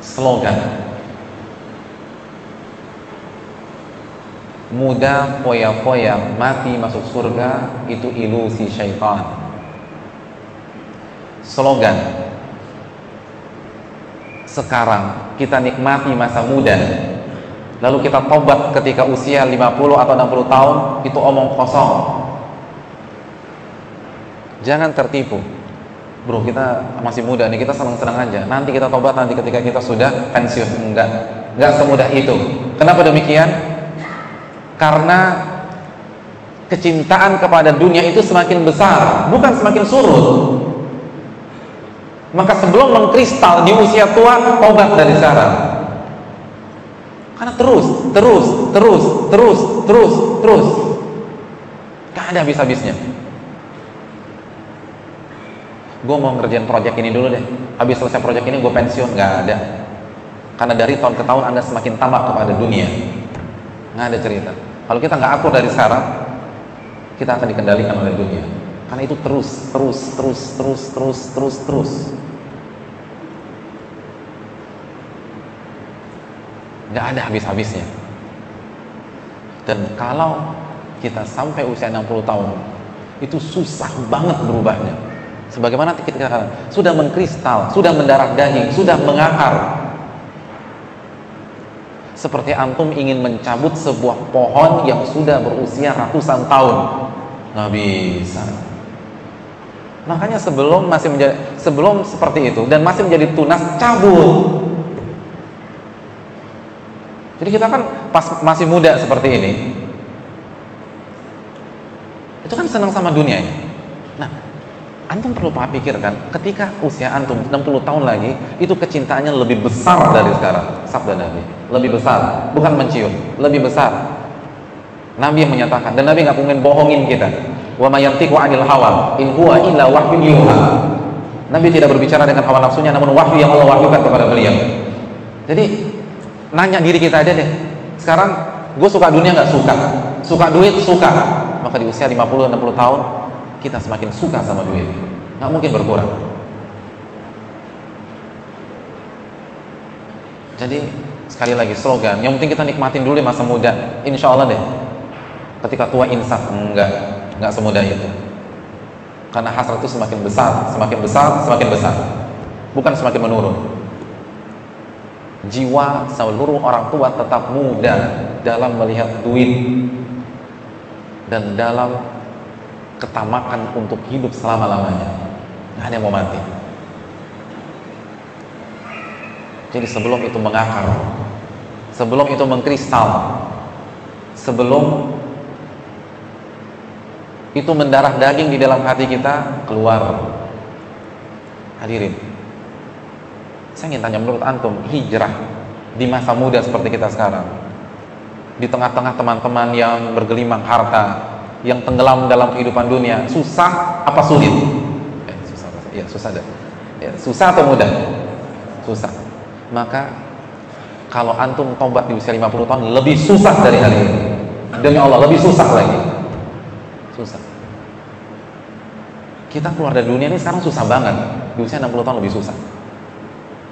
slogan muda foya-foya mati masuk surga itu ilusi syaitan. Slogan sekarang kita nikmati masa muda lalu kita tobat ketika usia 50 atau 60 tahun itu omong kosong. Jangan tertipu. Bro, kita masih muda nih, kita senang-senang aja. Nanti kita tobat nanti ketika kita sudah pensiun. Enggak semudah itu. Kenapa demikian? Karena kecintaan kepada dunia itu semakin besar, bukan semakin surut. Maka sebelum mengkristal di usia tua, tobat dari sekarang. Karena terus. Gak ada habis-habisnya. Gue mau ngerjain proyek ini dulu deh, habis selesai proyek ini gue pensiun. Nggak ada. Karena dari tahun ke tahun Anda semakin tamak kepada dunia. Nggak ada cerita. Kalau kita nggak akur dari sekarang, kita akan dikendalikan oleh dunia. Karena itu terus. Nggak ada habis-habisnya. Dan kalau kita sampai usia 60 tahun, itu susah banget berubahnya. Sebagaimana kita katakan, sudah mengkristal, sudah mendarah daging, sudah mengakar. Seperti antum ingin mencabut sebuah pohon yang sudah berusia ratusan tahun, nggak bisa. Makanya sebelum seperti itu dan masih menjadi tunas, cabut. Jadi kita kan pas masih muda seperti ini, itu kan senang sama dunia ya. Nah, antum perlu pikirkan, ketika usia antum 60 tahun lagi, itu kecintaannya lebih besar dari sekarang. Sabda Nabi, lebih besar, bukan mencium, lebih besar. Nabi yang menyatakan, dan Nabi nggak pengen bohongin kita. Wa may yantiqu 'anil hawa in huwa illa wahyun yuha. Nabi tidak berbicara dengan hawa nafsunya, namun wahyu yang Allah wahyukan kepada beliau. Jadi nanya diri kita aja deh, sekarang gue suka dunia nggak? Suka duit? Suka. Maka di usia 50-60 tahun kita semakin suka sama duit, nggak mungkin berkurang. Jadi sekali lagi slogan, yang penting kita nikmatin dulu masa muda. Insya Allah deh, ketika tua insaf. Nggak semudah itu. Karena hasrat itu semakin besar, bukan semakin menurun. Jiwa seluruh orang tua tetap muda dalam melihat duit dan dalam ketamakan untuk hidup selama-lamanya. Nggak ada yang mau mati. Jadi sebelum itu mengakar, sebelum itu mengkristal, sebelum itu mendarah daging di dalam hati kita, keluar. Hadirin, saya ingin tanya, menurut antum, hijrah di masa muda seperti kita sekarang, di tengah-tengah teman-teman yang bergelimang harta, yang tenggelam dalam kehidupan dunia, susah apa sulit? Susah atau mudah? Susah. Maka kalau antum tobat di usia 50 tahun, lebih susah dari hari ini. Demi Allah, lebih susah lagi. Susah. Kita keluar dari dunia ini sekarang susah banget. Di usia 60 tahun lebih susah.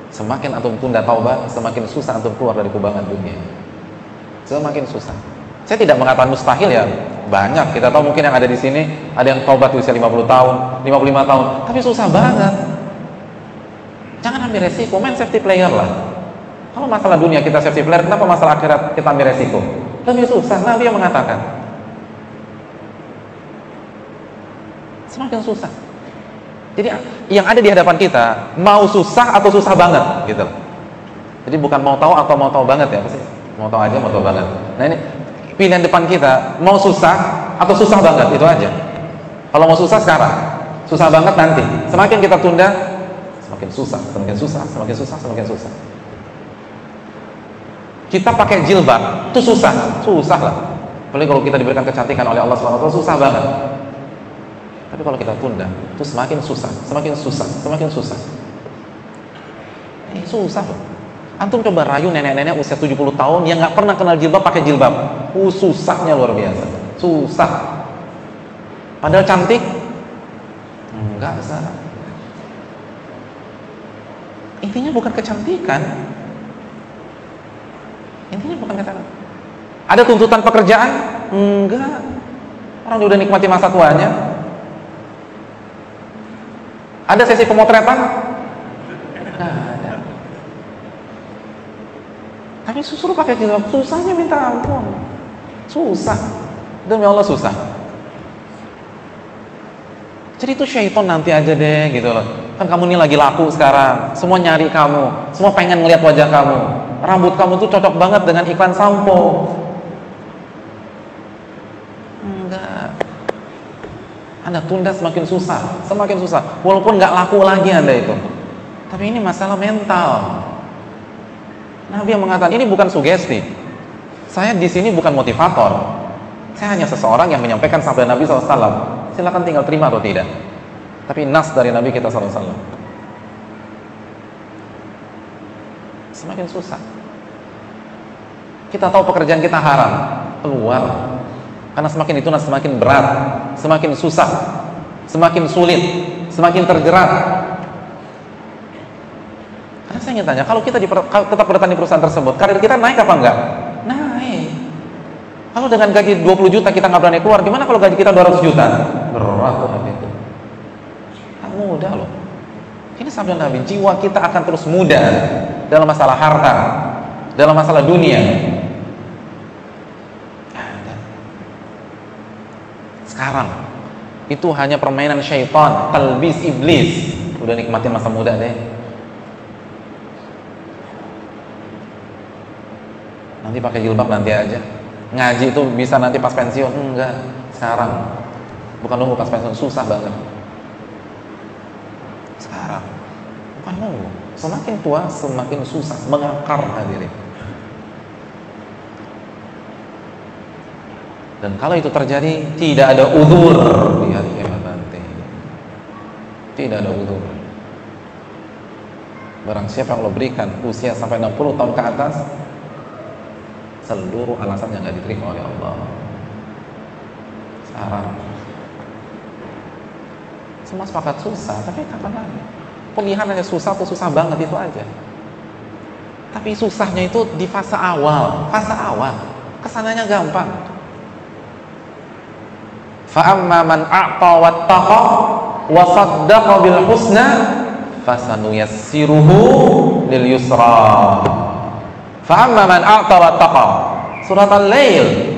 Semakin antum tunda taubat, semakin susah antum keluar dari kubangan dunia. Semakin susah. Saya tidak mengatakan mustahil ya. Banyak, kita tahu mungkin yang ada di sini ada yang taubat di usia 50 tahun, 55 tahun, tapi susah banget. Jangan ambil resiko, main safety player lah. Kalau masalah dunia kita safety player, kenapa masalah akhirat kita ambil resiko? Lebih susah. Nabi yang mengatakan. Semakin susah. Jadi yang ada di hadapan kita, mau susah atau susah banget gitu. Jadi bukan mau tahu atau mau tahu banget ya, pasti mau tahu aja, mau tahu banget. Nah ini pilihan depan kita, mau susah atau susah banget, itu aja. Kalau mau susah sekarang, susah banget nanti. Semakin kita tunda, semakin susah. Kita pakai jilbab, itu susah lah. Apalagi kalau kita diberikan kecantikan oleh Allah SWT, susah banget. Tapi kalau kita tunda, itu semakin susah. Ini susah loh. Antum coba rayu nenek-nenek usia 70 tahun yang nggak pernah kenal jilbab pakai jilbab. Susahnya luar biasa. Susah. Padahal cantik? Enggak salah. Intinya bukan kecantikan, Intinya bukan kata Nabi. Ada tuntutan pekerjaan? Enggak. Orang udah nikmati masa tuanya. Ada sesi pemotretan? Enggak ada. Tapi suruh pakai jilbab, susahnya minta ampun. Susah. Demi Allah susah. Jadi itu syaitan nanti aja deh gitu loh. Kan kamu ini lagi laku sekarang, semua nyari kamu, semua pengen ngeliat wajah kamu. Rambut kamu tuh cocok banget dengan iklan sampo. Enggak. Anda tunda semakin susah, semakin susah. Walaupun nggak laku lagi Anda itu. Tapi ini masalah mental. Nabi yang mengatakan ini bukan sugesti. Saya di sini bukan motivator. Saya hanya seseorang yang menyampaikan sabda Nabi SAW. Silakan tinggal terima atau tidak. Tapi nas dari Nabi kita SAW. Semakin susah. Kita tahu pekerjaan kita haram, keluar. Karena semakin itu semakin berat, semakin susah, semakin sulit, semakin terjerat. Karena saya ingin tanya, kalau kita tetap bertahan di perusahaan tersebut, karir kita naik apa enggak? Naik. Kalau dengan gaji 20 juta kita nggak berani keluar, gimana kalau gaji kita 200 juta? Berat tuh Nabi itu. Tak mudah loh. Ini sabda Nabi, jiwa kita akan terus muda dalam masalah harta, dalam masalah dunia. Sekarang itu hanya permainan syaitan, talbis iblis. Udah nikmatin masa muda deh. Nanti pakai jilbab nanti aja. Ngaji itu bisa nanti pas pensiun. Enggak, sekarang. Bukan nunggu pas pensiun, susah banget. Sekarang. Bukan nunggu. Semakin tua semakin susah, mengakar hadirin. Dan kalau itu terjadi, tidak ada udzur di hari kiamat nanti. Tidak ada udzur. Barang siapa yang Allah berikan usia sampai 60 tahun ke atas, seluruh alasan yang nggak diterima oleh Allah. Sekarang semua sepakat susah, tapi kapan lagi? Pilihan hanya susah atau susah banget itu aja. Tapi susahnya itu di fase awal, kesananya gampang. Fa'amma man a'ta wattaqa wa saddaqa bil husna fasanuyassiruhu lil yusra. Fa'amma man a'ta wattaqa, surat Al-Lail.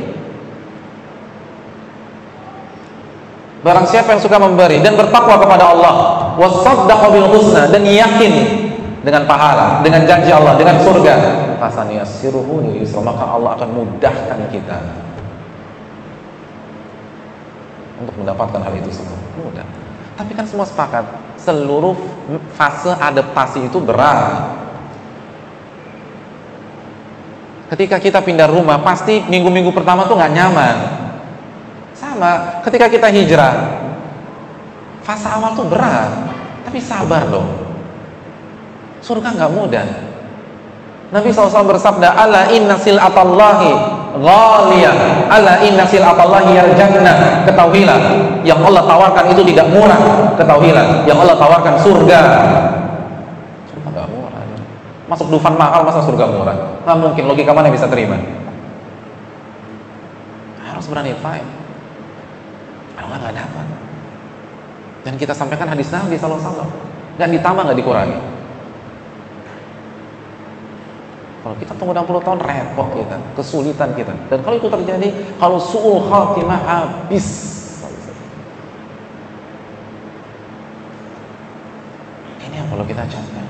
Barang siapa yang suka memberi dan bertakwa kepada Allah, wa saddaqa bil husna, dan yakin dengan pahala, dengan janji Allah, dengan surga, fasanuyassiruhu lil yusra, maka Allah akan mudahkan kita untuk mendapatkan hal itu semua. Mudah. Tapi kan semua sepakat, seluruh fase adaptasi itu berat. Ketika kita pindah rumah, pasti minggu-minggu pertama tuh nggak nyaman. Sama, ketika kita hijrah, fase awal tuh berat. Tapi sabar dong. Surga nggak mudah. Nabi SAW bersabda, ala inna sil'atallahi ghaliyah, ala inna sil'atallahi al-jannah. Ketahuilah, yang Allah tawarkan itu tidak murah. Ketahuilah, yang Allah tawarkan surga. Surga nggak murah. Masuk Dufan mahal, masa surga murah? Nggak mungkin, logika mana bisa terima? Harus berani fight. Kalau nggak dapat. Dan kita sampaikan hadis Nabi SAW, nggak ditambah, nggak dikurangi. Kalau kita tunggu 60 tahun, repot kita, kesulitan kita. Dan kalau itu terjadi, kalau su'ul khatimah, habis. Ini yang perlu kita camkan.